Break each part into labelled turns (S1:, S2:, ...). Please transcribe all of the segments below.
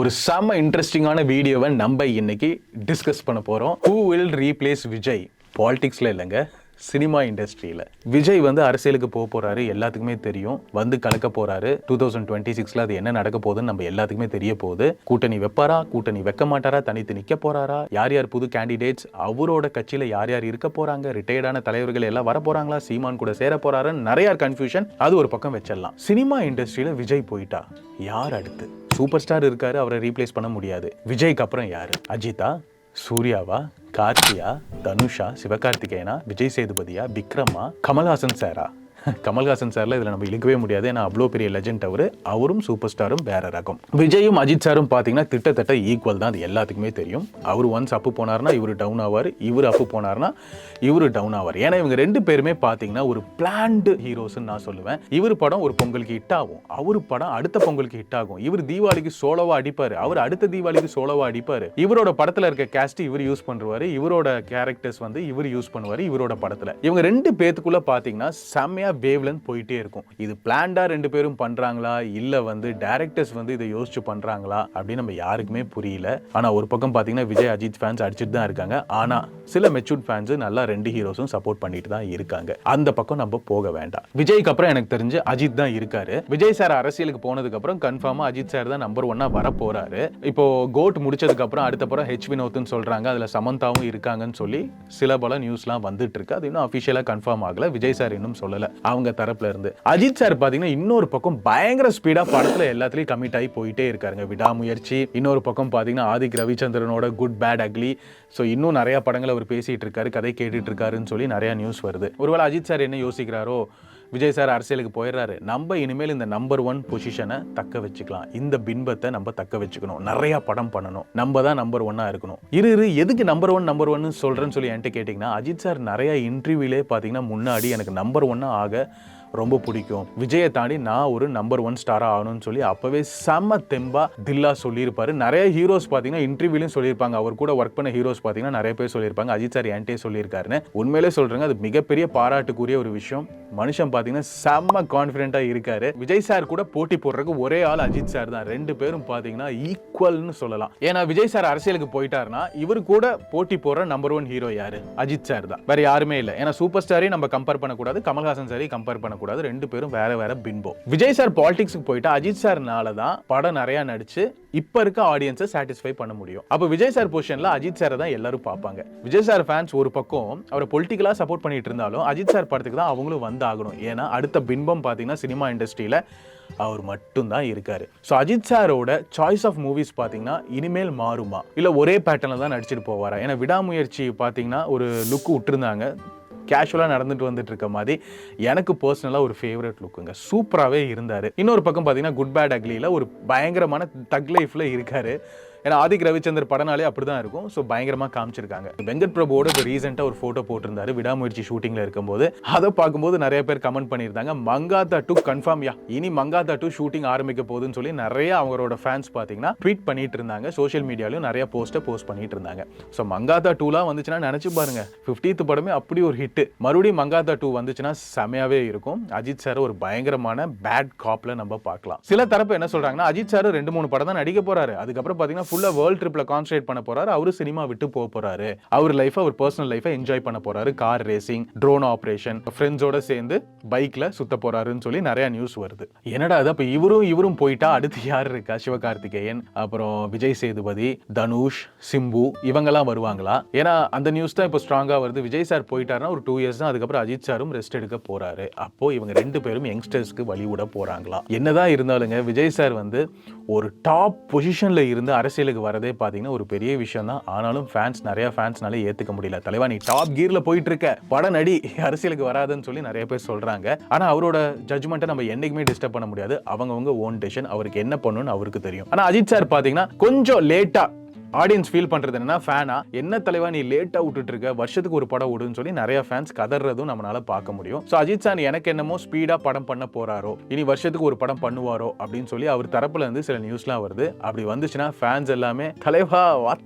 S1: ஒரு செம இன்ட்ரெஸ்டிங்கான வீடியோவை நம்ம இன்னைக்கு டிஸ்கஸ் பண்ண போறோம். Who will replace Vijay? பாலிடிக்ஸ்ல இல்லைங்க, சினிமா இண்டஸ்ட்ரியில் விஜய் வந்து அரசியலுக்கு போறாரு. எல்லாத்துக்குமே தெரியும், வந்து கலக்க போறாரு. 2026ல அது என்ன நடக்க போகுதுன்னு நம்ம எல்லாத்துக்குமே தெரிய போகுது. கூட்டணி வைப்பாரா, கூட்டணி வைக்க மாட்டாரா, தனித்து நிக்க போறாரா, யார் யார் புது கேண்டிடேட்ஸ், அவரோட கட்சியில யார் யார் இருக்க போறாங்க, ரிட்டையர்டான தலைவர்கள் எல்லாம் வர போறாங்களா, சீமான் கூட சேர போறாருன்னு நிறைய கன்ஃபியூஷன். அது ஒரு பக்கம் வச்சிடலாம். சினிமா இண்டஸ்ட்ரியில விஜய் போயிட்டா யார் அடுத்து? சூப்பர் ஸ்டார் இருக்காரு, அவரை ரீப்ளேஸ் பண்ண முடியாது. விஜய்க்கு அப்புறம் யாரு? அஜிதா, சூர்யாவா, கார்த்தியா, தனுஷா, சிவகார்த்திகேயனா, விஜய் சேதுபதியா, விக்ரமா, கமல்ஹாசன் சாரா? கமல்ஹாசன் சார்ல இதில் நம்ம இழுக்கவே முடியாது, ஏன்னா அவ்வளோ பெரிய லெஜெண்ட் அவரும் சூப்பர் ஸ்டாரும் வேற ரகம். விஜயும் அஜித் சாரும் பார்த்தீங்கன்னா கிட்டத்தட்ட ஈக்குவல் தான், அது எல்லாத்துக்குமே தெரியும். அவர் ஒன்ஸ் அப்பு போனார்னா இவர் டவுன் ஆவார், இவர் அப்பு போனார்னா இவர் டவுன் ஆவார். ஏன்னா இவங்க ரெண்டு பேருமே பார்த்தீங்கன்னா ஒரு பிளான்டு ஹீரோஸ்ன்னு நான் சொல்லுவேன். இவர் படம் ஒரு பொங்கலுக்கு ஹிட் ஆகும், அவர் படம் அடுத்த பொங்கலுக்கு ஹிட் ஆகும். இவர் தீபாவளிக்கு சோலோவா அடிப்பார், அவர் அடுத்த தீபாவளிக்கு சோலோவா அடிப்பார். இவரோட படத்தில் இருக்க கேஸ்ட் இவர் யூஸ் பண்ணுவார், இவரோட கேரக்டர்ஸ் வந்து இவர் யூஸ் பண்ணுவார் இவரோட படத்தில். இவங்க ரெண்டு பேத்துக்குள்ள பார்த்தீங்கன்னா செம்மையா வேவ்லென்த் போயிட்டே இருக்கும். இது பிளான்டா ரெண்டு பேரும் பண்றாங்களா, இல்ல வந்து டைரக்டர்ஸ் வந்து இதை யோசிச்சு பண்றாங்களா அப்படின்னு நம்ம யாருக்குமே புரியல. ஆனா ஒரு பக்கம் பாத்தீங்கன்னா விஜய் அஜித் ஃபேன்ஸ் அடிச்சுட்டு தான் இருக்காங்க. ஆனா சில மெச்சூர்ட் ஃபேன்ஸ் நல்லா ரெண்டு ஹீரோஸும் சப்போர்ட் பண்ணிட்டு தான் இருக்காங்க. அந்த பக்கம் நம்ம போக வேண்டாம். விஜய்க்கு அப்புறம் எனக்கு தெரிஞ்சு அஜித் தான் இருக்காரு. விஜய் சார் அரசியலுக்கு போனதுக்கு அப்புறம் கன்ஃபார்மா அஜித் சார் தான் நம்பர் 1 வர போறாரு. இப்போ கோட் முடிச்சதுக்கு அப்புறம் அடுத்த படம் ஹெச் வினோத்னு சொல்றாங்க, அதுல சமந்தாவும் இருக்காங்கன்னு சொல்லி சில பல நியூஸ்லாம் வந்துட்டு இருக்கு. அது இன்னும் அபிஷியலா கன்ஃபார்ம் ஆகல, விஜய் சார் இன்னும் சொல்லல அவங்க தரப்புல இருந்து. அஜித் சார் பாத்தீங்கன்னா இன்னொரு பக்கம் பயங்கர ஸ்பீடா படத்துல எல்லாத்துலயும் கமிட் ஆகி போயிட்டே இருக்காருங்க. விடாமுயற்சி. இன்னொரு பக்கம் பாத்தீங்கன்னா ஆதிக் ரவிச்சந்திரனோட குட் பேட் அக்லி. ஸோ இன்னும் நிறைய படங்கள் அவர் பேசிட்டு இருக்காரு, கதை கேட்டுட்டு இருக்காருன்னு சொல்லி நிறைய நியூஸ் வருது. ஒருவேளை அஜித் சார் என்ன யோசிக்கிறாரோ, விஜய் சார் அரசியலுக்கு போயிடுறாரு, நம்ம இனிமேல் இந்த நம்பர் 1 பொசிஷனை தக்க வச்சுக்கலாம், இந்த பின்பத்தை நம்ம தக்க வச்சுக்கணும், நிறைய படம் பண்ணணும், நம்ம தான் நம்பர் 1 இருக்கணும். எதுக்கு நம்பர் 1 சொல்றேன்னு சொல்லி என்கிட்ட கேட்டீங்கன்னா, அஜித் சார் நிறைய இன்டர்வியூலே பாத்தீங்கன்னா முன்னாடி எனக்கு நம்பர் 1 ஆக ரொம்ப பிடிக்கும், விஜயை தாண்டி நான் ஒரு நம்பர் 1 ஸ்டாரா ஆகணும்னு சொல்லி அப்பவே செம்ம தெம்பா தில்லா சொல்லியிருப்பாரு. நிறைய ஹீரோஸ் பாத்தீங்கன்னா இன்டர்வியூலையும் சொல்லியிருப்பாங்க, அவர் கூட ஒர்க் பண்ண ஹீரோஸ் பாத்தீங்கன்னா நிறைய பேர் சொல்லியிருப்பாங்க அஜித் சார் என்கிட்டே சொல்லியிருக்காருன்னு. உண்மையிலே சொல்றேங்க, அது மிகப்பெரிய பாராட்டுக்குரிய ஒரு விஷயம். மனுஷன் பாத்தீங்கன்னா செம்ம கான்ஃபிடென்ட்டா இருக்காரு. விஜய் சார் கூட போட்டி போடுறதுக்கு ஒரே ஆள் அஜித் சார் தான். ரெண்டு பேரும் பாத்தீங்கன்னா ஈக்குவல்னு சொல்லலாம். ஏன்னா விஜய் சார் அரசியலுக்கு போயிட்டாருன்னா இவர் கூட போட்டி போடுற நம்பர் 1 ஹீரோ யாரு? அஜித் சார் தான், வேற யாருமே இல்ல. ஏன்னா சூப்பர் ஸ்டாரையும் நம்ம கம்பேர் பண்ணக்கூடாது, கமல்ஹாசன் சாரையும் கம்பேர் பண்ண கூடாது, ரெண்டு பேரும் வேற வேற பின்பம். விஜய் சார் பாலிடிக்ஸ்க்கு போயிட்டா அஜித் சார்னால தான் படம் நிறைய நடிச்சு இப்ப இருக்க ஆடியன்ஸை சாட்டிஸ்ஃபை பண்ண முடியும். அப்ப விஜய் சார் பொசிஷன்ல அஜித் சாரை தான் எல்லாரும் பார்ப்பாங்க. விஜய் சார் ஃபேன்ஸ் ஒரு பக்கம் அவரை பொலிட்டிக்கலா சப்போர்ட் பண்ணிட்டு இருந்தாலும் அஜித் சார் படத்துக்கு தான் அவங்களும் வந்து ஆகணும். ஏன்னா அடுத்த பின்பம் பாத்தீங்கன்னா சினிமா இண்டஸ்ட்ரியில அவர் மட்டும் தான் இருக்காரு. ஸோ அஜித் சாரோட சாய்ஸ் ஆஃப் மூவிஸ் பார்த்தீங்கன்னா இனிமேல் மாறுமா, இல்லை ஒரே பேட்டர்ல தான் நடிச்சிட்டு போவாரா? ஏன்னா விடாமுயற்சி பார்த்தீங்கன்னா ஒரு லுக் விட்டுருந்தாங்க, கேஷுவலாக நடந்துட்டு வந்துட்டு இருக்க மாதிரி. எனக்கு பர்சனலாக ஒரு ஃபேவரட் லுக்குங்க, சூப்பராகவே இருந்தார். இன்னொரு பக்கம் பார்த்தீங்கன்னா குட் பேட் அக்லியில் ஒரு பயங்கரமான தக் லைஃப்ல இருக்காரு. ஏன்னா ஆதிக் ரவிச்சந்தர் படனாலே அப்படிதான் இருக்கும். ஸோ பயங்கரமா காமிச்சிருக்காங்க. வெங்கட் பிரபுவோட இப்போ ரீசெண்டாக ஒரு ஃபோட்டோ போட்டிருந்தாரு விடாமுயற்சி ஷூட்டிங்ல இருக்கும்போது. அதை பார்க்கும்போது நிறைய பேர் கமெண்ட் பண்ணியிருந்தாங்க, மங்காத்தா 2 கன்ஃபார்ம் யா, இனி மங்காத்தா 2 ஷூட்டிங் ஆரம்பிக்க போகுதுன்னு சொல்லி நிறைய அவரோட ஃபேன்ஸ் பார்த்தீங்கன்னா ட்வீட் பண்ணிட்டு இருந்தாங்க. சோஷியல் மீடியாலையும் நிறைய போஸ்ட் பண்ணிட்டு இருந்தாங்க. ஸோ மங்காத்தா 2லாம் வந்துச்சுன்னா நினைச்சு பாருங்க, 50th படமே அப்படி ஒரு ஹிட். மறுபடியும் மங்காத்தா 2 வந்துச்சுன்னா செமையாவே இருக்கும். அஜித் சார் ஒரு பயங்கரமான பேட் காப்ல நம்ம பார்க்கலாம். சில தரப்பு என்ன சொல்றாங்கன்னா, அஜித் சார் 2-3 படம் தான் நடிக்க போறாரு, அதுக்கப்புறம் பார்த்தீங்கன்னா ஃபுல்லா வேர்ல்ட் ட்ரிப்ல கான்சன்ட்ரேட் பண்ண போறாரு, அவரு சினிமா விட்டு போக போறாரு, அவர் லைஃப் அவர் பர்சனல் லைஃபை என்ஜாய் பண்ண போறாரு, கார் ரேசிங், ட்ரோன் ஆபரேஷன், ஃப்ரெண்ட்ஸோட சேர்ந்து பைக்ல சுத்த போறாருன்னு சொல்லி நிறைய நியூஸ் வருது. என்னடா அது, அப்ப இவரும் போயிட்டா அடுத்து யார் இருக்கா? சிவகார்த்திகேயன், அப்புறம் விஜய் சேதுபதி, தனுஷ், சிம்பு இவங்கெல்லாம் வருவாங்களா? ஏன்னா அந்த நியூஸ் தான் இப்போ ஸ்ட்ராங்கா வருது. விஜய் சார் போயிட்டாருன்னா ஒரு 2 இயர்ஸ் தான், அதுக்கப்புறம் அஜித் சாரும் ரெஸ்ட் எடுக்க போறாரு. அப்போ இவங்க ரெண்டு பேரும் யங்ஸ்டர்ஸ்க்கு வழி விட போறாங்களா? என்னதான் இருந்தாலுங்க விஜய் சார் வந்து ஒரு டாப் பொசிஷன்ல இருந்து அரசியலுக்கு வரதே பாத்தீங்கன்னா ஒரு பெரிய விஷயம் தான். ஆனாலும் நிறைய ஃபேன்ஸ்னால ஏத்துக்க முடியல. தலைவா நீ டாப் கியர்ல போயிட்டு இருக்க, படம் நடி, அரசியலுக்கு வராதுன்னு சொல்லி நிறைய பேர் சொல்றாங்க. ஆனா அவரோட ஜட்ஜ்மெண்ட்டை நம்ம என்னைக்குமே டிஸ்டர்ப் பண்ண முடியாது. அவங்கவங்க ஓன் டெசிஷன், அவருக்கு என்ன பண்ணணும்னு அவருக்கு தெரியும். ஆனா அஜித் சார் பாத்தீங்கன்னா கொஞ்சம் லேட்டா ஆடியன்ஸ் ஃபீல் பண்றது என்னன்னா, ஃபேனா என்ன தலைவா நீ லேட்டா விட்டுட்டு இருக்க, வருஷத்துக்கு ஒரு படம் விடுன்னு சொல்லி நிறைய ஃபேன்ஸ் கதறதும் நம்மளால பார்க்க முடியும். ஸோ அஜித் சார் எனக்கு என்னமோ ஸ்பீடா படம் பண்ண போறாரோ, இனி வருஷத்துக்கு ஒரு படம் பண்ணுவாரோ அப்படின்னு சொல்லி அவர் தரப்புல இருந்து சில நியூஸ்லாம் வருது. அப்படி வந்துச்சுன்னா ஃபேன்ஸ் எல்லாமே தலைவா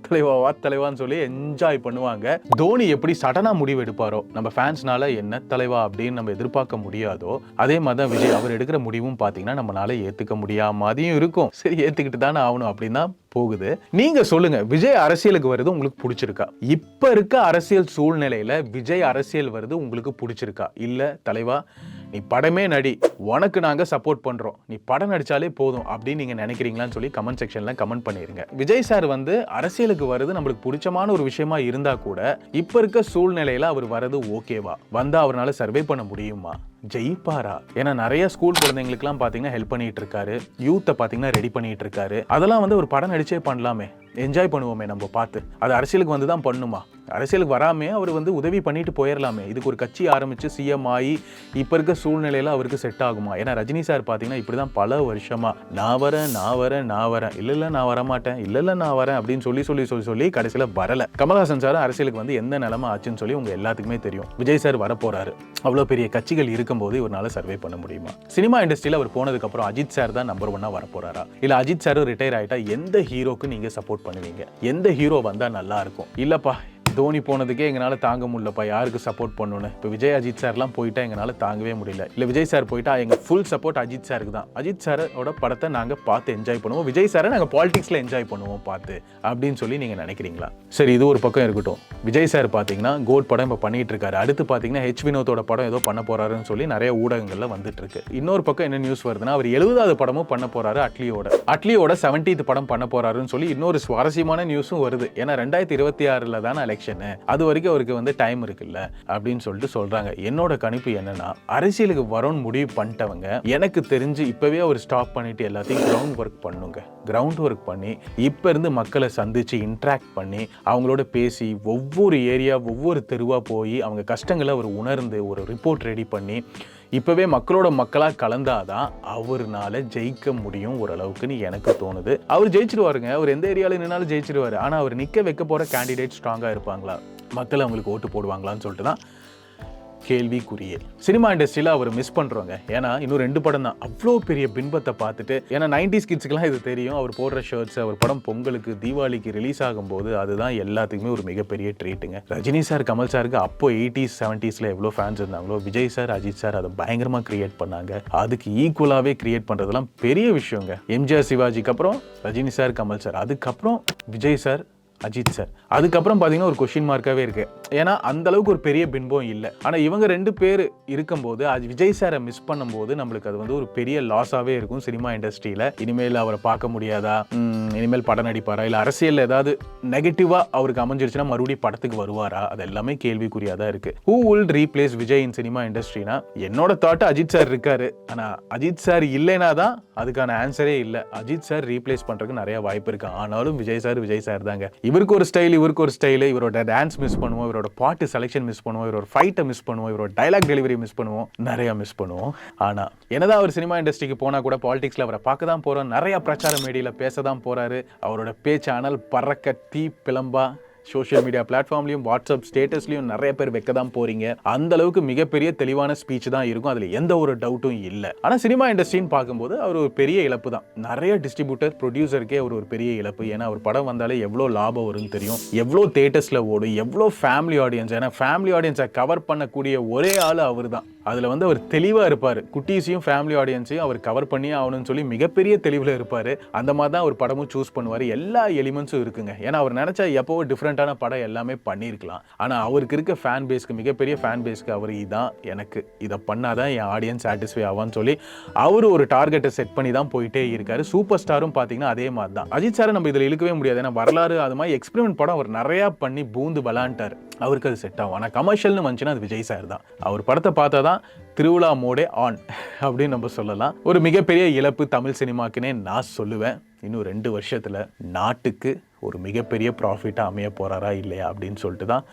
S1: வா தலைவான்னு சொல்லி என்ஜாய் பண்ணுவாங்க. தோனி எப்படி சடனா முடிவு எடுப்பாரோ, நம்ம ஃபேன்ஸ்னால என்ன தலைவா அப்படின்னு நம்ம எதிர்பார்க்க முடியாதோ, அதே மாதிரி தான் விஜய் அவர் எடுக்கிற முடிவும் பாத்தீங்கன்னா நம்மளால ஏத்துக்க முடியாம இருக்கும். சரி ஏத்துக்கிட்டு தானே ஆகணும் அப்படின்னு தான் போகுது. நீங்க சொல்லுங்க, விஜய் அரசியலுக்கு வருது உங்களுக்கு பிடிச்சிருக்கா? இப்ப இருக்க அரசியல் சூழ்நிலையில விஜய் அரசியல் வருது உங்களுக்கு பிடிச்சிருக்கா? இல்ல தலைவா நீ படமே நடி, உனக்கு நாங்க சப்போர்ட் பண்றோம், நீ படம் நடிச்சாலே போதும் அப்படின்னு நீங்க நினைக்கிறீங்களான்னு சொல்லி கமெண்ட் செக்ஷன்ல கமெண்ட் பண்ணிருங்க. விஜய் சார் வந்து அரசியலுக்கு வருது நம்மளுக்கு பிடிச்சமான ஒரு விஷயமா இருந்தா கூட இப்ப இருக்க சூழ்நிலையில அவர் வரது ஓகேவா? வந்தா அவரால சர்வே பண்ண முடியுமா? ஜெயிப்பாரா? ஏன்னா நிறைய ஸ்கூல் குழந்தைங்களுக்குலாம் பாத்தீங்கன்னா ஹெல்ப் பண்ணிட்டு இருக்காரு, யூத்தை பாத்தீங்கன்னா ரெடி பண்ணிட்டு இருக்காரு. அதெல்லாம் வந்து ஒரு படம் நடிச்சே பண்ணலாமே, என்ஜாய் பண்ணுவோமே நம்ம பார்த்து. அது அரசியலுக்கு வந்து தான் பண்ணுமா? அரசியலுக்கு வராமே அவர் வந்து உதவி பண்ணிட்டு போயிடலாமே. இதுக்கு ஒரு கட்சி ஆரம்பிச்சு சிஎம் ஆகி இப்ப இருக்க சூழ்நிலையில அவருக்கு செட் ஆகுமா? ஏன்னா ரஜினி சார் பாத்தீங்கன்னா இப்படிதான் பல வருஷமா நான் வரேன் இல்ல நான் வரமாட்டேன், இல்ல நான் வரேன் அப்படின்னு சொல்லி கடைசியில வரல. கமல்ஹாசன் சார் அரசியலுக்கு வந்து எந்த நிலைமை ஆச்சுன்னு சொல்லி உங்க எல்லாத்துக்குமே தெரியும். விஜய் சார் வர போறாரு, அவ்வளவு பெரிய கட்சிகள் இருக்கும்போது இவரால சர்வே பண்ண முடியுமா? சினிமா இண்டஸ்ட்ரியில அவர் போனதுக்கு அப்புறம் அஜித் சார் தான் நம்பர் 1 வர போறாரா? இல்ல அஜித் சார் ரிட்டையர் ஆயிட்டா எந்த ஹீரோக்கு நீங்க சப்போர்ட் பண்ணுவீங்க? எந்த ஹீரோ வந்தா நல்லா இருக்கும்? இல்லப்பா தோனி போனதுக்கே எங்களால தாங்க முடியலப்பா, யாருக்கு சப்போர்ட் பண்ணணும்னு. இப்போ விஜய் அஜித் சார்லாம் போயிட்டா எங்களால தாங்கவே முடியல. இல்லை விஜய் சார் போயிட்டா எங்க ஃபுல் சப்போர்ட் அஜித் சாருக்கு தான். அஜித் சாரோட படத்தை நாங்க பார்த்து என்ஜாய் பண்ணுவோம், விஜய் சாரை நாங்க பாலிடிக்ஸ்ல என்ஜாய் பண்ணுவோம் பார்த்து அப்படின்னு சொல்லி நீங்க நினைக்கிறீங்களா? சரி, இது ஒரு பக்கம் இருக்கட்டும். விஜய் சார் பாத்தீங்கன்னா கோட் படம் இப்போ பண்ணிட்டு இருக்காரு. அடுத்து பாத்தீங்கன்னா ஹெச் வினோத்தோட படம் ஏதோ பண்ண போறாருன்னு சொல்லி நிறைய ஊடகங்கள்ல வந்துட்டு இருக்கு. இன்னொரு பக்கம் என்ன நியூஸ் வருதுன்னா அவர் 70வது படமும் பண்ண போறாரு, அட்லியோட 70th படம் பண்ண போறாருன்னு சொல்லி இன்னொரு சுவாரஸ்யமான நியூஸும் வருது. ஏன்னா 2026 தானே எலெக்ஷன், அது வரைக்கும் அவருக்கு வந்து டைம் இருக்குல்ல அப்படின்னு சொல்லிட்டு சொல்றாங்க. என்னோட கணிப்பு என்னன்னா அரசியலுக்கு வரோன்னு முடிவு பண்ணிட்டவங்க எனக்கு தெரிஞ்சு இப்பவே அவர் ஸ்டாப் பண்ணிட்டு எல்லாத்தையும் கிரவுண்ட் ஒர்க் பண்ணுங்க. கிரவுண்ட் ஒர்க் பண்ணி இப்ப இருந்து மக்களை சந்திச்சு இன்ட்ராக்ட் பண்ணி அவங்களோட பேசி ஒவ்வொரு ஏரியா ஒவ்வொரு தெருவா போய் அவங்க கஷ்டங்களை அவர் உணர்ந்து ஒரு ரிப்போர்ட் ரெடி பண்ணி இப்பவே மக்களோட மக்களா கலந்தாதான் அவர்னால ஜெயிக்க முடியும் ஓரளவுக்குன்னு எனக்கு தோணுது. அவர் ஜெயிச்சிருவாருங்க, அவர் எந்த ஏரியால நின்னாலும் ஜெயிச்சிருவாரு. ஆனா அவர் நிக்க வைக்க போற கேண்டிடேட் ஸ்ட்ராங்கா இருப்பாங்களா, மக்கள் அவங்களுக்கு ஓட்டு போடுவாங்களான்னு சொல்லிட்டு தான் கேள்விக்குரிய. சினிமா இண்டஸ்ட்ரியில அவர் மிஸ் பண்றோங்க. ஏன்னா இன்னும் 2 படம் தான், அவ்வளோ பெரிய பின்பத்தை பார்த்துட்டு. ஏன்னா 90s கிட்ஸ்க்குலாம் இது தெரியும். அவர் போடுற ஷர்ட்ஸ், அவர் படம் பொங்கலுக்கு தீபாவளிக்கு ரிலீஸ் ஆகும்போது அதுதான் எல்லாத்துக்குமே ஒரு மிகப்பெரிய ட்ரீட்டுங்க. ரஜினி சார் கமல் சாருக்கு அப்போ 80s 70sல எவ்வளோ ஃபேன்ஸ் இருந்தாங்களோ விஜய் சார் அஜித் சார் அதை பயங்கரமா கிரியேட் பண்ணாங்க. அதுக்கு ஈக்குவலாவே கிரியேட் பண்றதெல்லாம் பெரிய விஷயங்க. எம்ஜிஆர் சிவாஜிக்கு அப்புறம் ரஜினி சார் கமல் சார், அதுக்கப்புறம் விஜய் சார் அஜித் சார், அதுக்கப்புறம் பார்த்தீங்கன்னா ஒரு கொஸ்டின் மார்க்காகவே இருக்கு. ஏன்னா அந்த அளவுக்கு ஒரு பெரிய பின்பம் இல்லை. ஆனால் இவங்க 2 பேர் இருக்கும்போது அது விஜய் சாரை மிஸ் பண்ணும்போது நம்மளுக்கு அது வந்து ஒரு பெரிய லாஸாகவே இருக்கும் சினிமா இண்டஸ்ட்ரியில். இனிமேல் அவரை பார்க்க முடியாதா, இனிமேல் படம் நடிப்பாரா, இல்லை அரசியல் ஏதாவது நெகட்டிவாக அவருக்கு அமைஞ்சிருச்சுன்னா மறுபடியும் படத்துக்கு வருவாரா, அது எல்லாமே கேள்விக்குறியாக தான் இருக்கு. Who will replace Vijay in cinema இண்டஸ்ட்ரினா என்னோட தாட் அஜித் சார் இருக்காரு. ஆனால் அஜித் சார் இல்லைனா தான் அதுக்கான ஆன்சரே இல்லை. அஜித் சார் ரீப்ளேஸ் பண்ணுறதுக்கு நிறைய வாய்ப்பு இருக்கு. ஆனாலும் விஜய் சார் தாங்க. இவருக்கு ஒரு ஸ்டைல், இவரோட டான்ஸ் மிஸ் பண்ணுவோம், இவரோட பாட்டு செலெக்ஷன் மிஸ் பண்ணுவோம், இவரோட ஃபைட்டை மிஸ் பண்ணுவோம், இவரோட டைலாக் டெலிவரி மிஸ் பண்ணுவோம், நிறைய மிஸ் பண்ணுவோம். ஆனா என்னதான் அவர் சினிமா இண்டஸ்ட்ரிக்கு போனா கூட பாலிடிக்ஸ்ல அவரை பார்க்க தான் போறோம், நிறைய பிரச்சார மீடியால பேச தான் போறாரு. அவரோட பேச்சானல் பறக்க தீ பிளம்பா சோஷியல் மீடியா பிளாட்ஃபார்ம்லையும் வாட்ஸ்அப் ஸ்டேட்டஸ்லையும் நிறைய பேர் வைக்க தான் போறீங்க. அந்த அளவுக்கு மிகப்பெரிய தெளிவான ஸ்பீச் தான் இருக்கும், அதுல எந்த ஒரு டவுட்டும் இல்லை. ஆனா சினிமா இண்டஸ்ட்ரின்னு பார்க்கும்போது அவர் ஒரு பெரிய இழப்பு தான். நிறைய டிஸ்ட்ரிபியூட்டர் ப்ரொடியூசருக்கே அவர் ஒரு பெரிய இழப்பு. ஏன்னா அவர் படம் வந்தாலே எவ்வளோ லாபம் வரும்னு தெரியும், எவ்வளோ தியேட்டர்ஸ்ல ஓடும், எவ்வளோ ஃபேமிலி ஆடியன்ஸ். ஏன்னா ஃபேமிலி ஆடியன்ஸை கவர் பண்ணக்கூடிய ஒரே ஆள் அவர் தான். அதுல வந்து அவர் தெளிவா இருப்பாரு. குட்டீஸையும் ஃபேமிலி ஆடியன்ஸையும் அவர் கவர் பண்ணி ஆகணும்னு சொல்லி மிகப்பெரிய தெளிவுல இருப்பாரு. அந்த மாதிரி தான் அவர் படமும் சூஸ் பண்ணுவாரு. எல்லா எலிமெண்ட்ஸும் இருக்குங்க. ஏன்னா அவர் நினைச்சா எப்போ டிஃப்ரெண்டான படம் எல்லாமே பண்ணியிருக்கலாம். ஆனா அவருக்கு இருக்க ஃபேன் பேஸ்க்கு, மிகப்பெரிய ஃபேன் பேஸ்க்கு அவர் இதான் எனக்கு இதை பண்ணாதான் என் ஆடியன்ஸ் சாட்டிஸ்ஃபை ஆவான்னு சொல்லி அவர் ஒரு டார்கெட்டை செட் பண்ணி தான் போயிட்டே இருக்காரு. சூப்பர் ஸ்டாரும் பாத்தீங்கன்னா அதே மாதிரி தான். அஜித் சாரை நம்ம இதில் இழுக்கவே முடியாது. ஏன்னா வரலாறு அது மாதிரி எக்ஸ்பெரிமெண்ட் படம் அவர் நிறைய பண்ணி பூந்து விளாண்டார். அவருக்கு அது செட் ஆகும். ஆனால் கமர்ஷியல்னு வந்துச்சுன்னா அது விஜய் சார் தான். அவர் படத்தை பார்த்தா தான் திருவிழா மோடே ஆன் அப்படின்னு நம்ம சொல்லலாம். ஒரு மிகப்பெரிய இழப்பு தமிழ் சினிமாக்குன்னே நான் சொல்லுவேன். இன்னும் 2 வருஷத்துல நாட்டுக்கு ஒரு மிகப்பெரிய ப்ராஃபிட்டா அமைய போறாரா இல்லையா அப்படின்னு சொல்லிட்டு தான்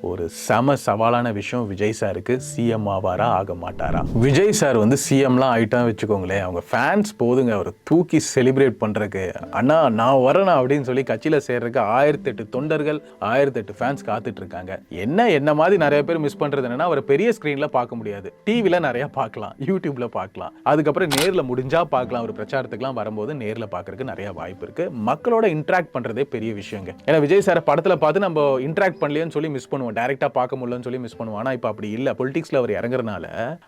S1: ஒரு செம சவாலான விஷயம். விஜய் சாருக்கு சிஎம் ஆவாரா ஆக மாட்டாரா? விஜய் சார் வந்து சிஎம்லாம் ஆயிட்டா வச்சுக்கோங்களேன், அவங்க ஃபேன்ஸ் போதுங்க அவர் தூக்கி செலிப்ரேட் பண்றதுக்கு. அண்ணா நான் வரேனா அப்படின்னு சொல்லி கட்சியில சேர்றதுக்கு 1008 தொண்டர்கள், 1008 ஃபேன்ஸ் காத்துட்டு இருக்காங்க. என்ன மாதிரி நிறைய பேர் மிஸ் பண்றது என்னன்னா அவர் பெரிய ஸ்கிரீன்ல பார்க்க முடியாது. டிவில நிறைய பார்க்கலாம், யூடியூப்ல பார்க்கலாம், அதுக்கப்புறம் நேர்ல முடிஞ்சா பார்க்கலாம். ஒரு பிரச்சாரத்துக்குலாம் வரும்போது நேர்ல பார்க்கறதுக்கு நிறைய வாய்ப்பு இருக்கு. மக்களோட இன்ட்ராக்ட் பண்றதே பெரிய விஷயங்க. ஏன்னா விஜய் சார் படத்துல பார்த்து நம்ம இன்ட்ராக்ட் பண்ணலையேன்னு சொல்லி மிஸ் பண்ணுவோம். பண்ணுவோம், டைரெக்டாக பார்க்க முடியலன்னு சொல்லி மிஸ் பண்ணுவோம். ஆனால் இப்போ அப்படி இல்லை. பொலிட்டிக்ஸில் அவர் இறங்குறனால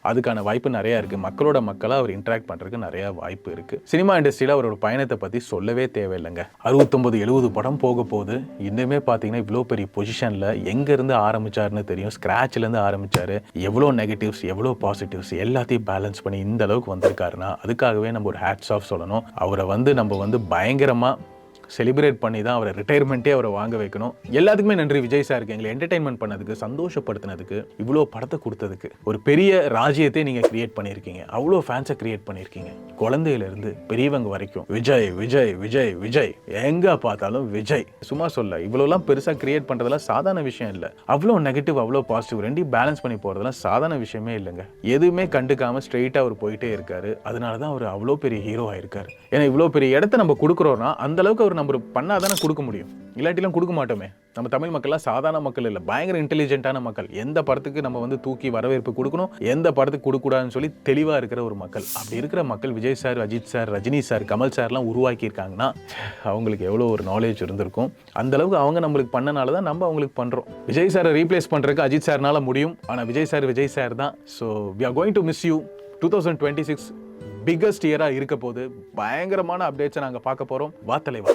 S1: அதுக்கான வாய்ப்பு நிறையா இருக்குது. மக்களோட மக்களாக அவர் இன்ட்ராக்ட் பண்ணுறதுக்கு நிறையா வாய்ப்பு இருக்குது. சினிமா இண்டஸ்ட்ரியில் அவரோட பயணத்தை பற்றி சொல்லவே தேவையில்லைங்க. 69-70 படம் போக போது இன்னுமே பார்த்தீங்கன்னா இவ்வளோ பெரிய பொசிஷனில் எங்கேருந்து ஆரம்பிச்சாருன்னு தெரியும். ஸ்க்ராட்ச்லேருந்து ஆரம்பிச்சாரு. எவ்வளோ நெகட்டிவ்ஸ் எவ்வளோ பாசிட்டிவ்ஸ் எல்லாத்தையும் பேலன்ஸ் பண்ணி இந்த அளவுக்கு வந்திருக்காருன்னா அதுக்காகவே நம்ம ஒரு ஹேட்ஸ் ஆஃப் சொல்லணும். அவரை நம்ம பயங்கரமாக செலிப்ரேட் பண்ணி தான் அவரை ரிட்டையர்மெண்ட்டே அவரை வாங்க வைக்கணும். எல்லாத்துக்குமே நன்றி விஜய் சாருக்கு. எங்களை என்டர்டைன்மெண்ட் பண்ணதுக்கு, சந்தோஷப்படுத்தினதுக்கு, இவ்வளோ படத்தை கொடுத்ததுக்கு. ஒரு பெரிய ராஜ்யத்தை நீங்கள் கிரியேட் பண்ணியிருக்கீங்க. அவ்வளோ ஃபேன்ஸை கிரியேட் பண்ணியிருக்கீங்க. குழந்தையிலேருந்து பெரியவங்க வரைக்கும் விஜய் விஜய் விஜய் விஜய் எங்கே பார்த்தாலும் விஜய். சும்மா சொல்ல இவ்வளோலாம் பெருசாக கிரியேட் பண்ணுறதுலாம் சாதாரண விஷயம் இல்லை. அவ்வளோ நெகட்டிவ் அவ்வளோ பாசிட்டிவ் ரெண்டையும் பேலன்ஸ் பண்ணி போகிறதுலாம் சாதாரண விஷயமே இல்லைங்க. எதுவுமே கண்டுக்காமல் ஸ்ட்ரெயிட்டாக அவர் போயிட்டே இருக்காரு. அதனால தான் அவர் அவ்வளோ பெரிய ஹீரோ ஆயிருக்காரு. ஏன்னா இவ்வளோ பெரிய இடத்த நம்ம கொடுக்குறோன்னா அந்தளவுக்கு அவர் நம்ம பண்ணாதானே கொடுக்க முடியும். இல்லாட்டிலாம் கொடுக்க மாட்டோமே. நம்ம தமிழ் மக்கள்லாம் சாதாரண மக்கள் இல்லை, பயங்கர இன்டெலிஜென்ட்டான மக்கள். எந்த படத்துக்கு நம்ம தூக்கி வரவேற்பு கொடுக்கணும், எந்த படத்துக்கு கொடுக்கூடாதுன்னு சொல்லி தெளிவாக இருக்கிற ஒரு மக்கள். அப்படி இருக்கிற மக்கள் Vijay sir, Ajith sir, Rajini sir, Kamal சார்லாம் உருவாக்கியிருக்காங்கன்னா அவங்களுக்கு எவ்வளோ ஒரு நாலேஜ் இருந்திருக்கும். அந்தளவுக்கு அவங்க நம்மளுக்கு பண்ணனால தான் நம்ம அவங்களுக்கு பண்ணுறோம். விஜய் சாரை ரீப்ளேஸ் பண்ணுறதுக்கு அஜித் சார்னால முடியும். ஆனால் விஜய் சார் தான். So we are going to miss you. 2026 biggest இயராக இருக்க போது பயங்கரமான அப்டேட்ஸை நாங்கள் பார்க்க போகிறோம். வா தலைவா,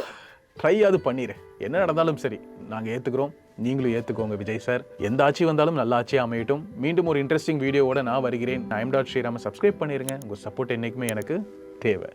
S1: ட்ரையாவது பண்ணிடு. என்ன நடந்தாலும் சரி நாங்கள் ஏற்றுக்கிறோம், நீங்களும் ஏற்றுக்கோங்க விஜய் சார். எந்த ஆட்சி வந்தாலும் நல்ல ஆட்சியாக அமையட்டும். மீண்டும் ஒரு இன்ட்ரெஸ்டிங் வீடியோவோட நான் வருகிறேன். I'm Dot Sriram. சப்ஸ்கிரைப் பண்ணிடுங்க. உங்கள் சப்போர்ட் என்றைக்குமே எனக்கு தேவை.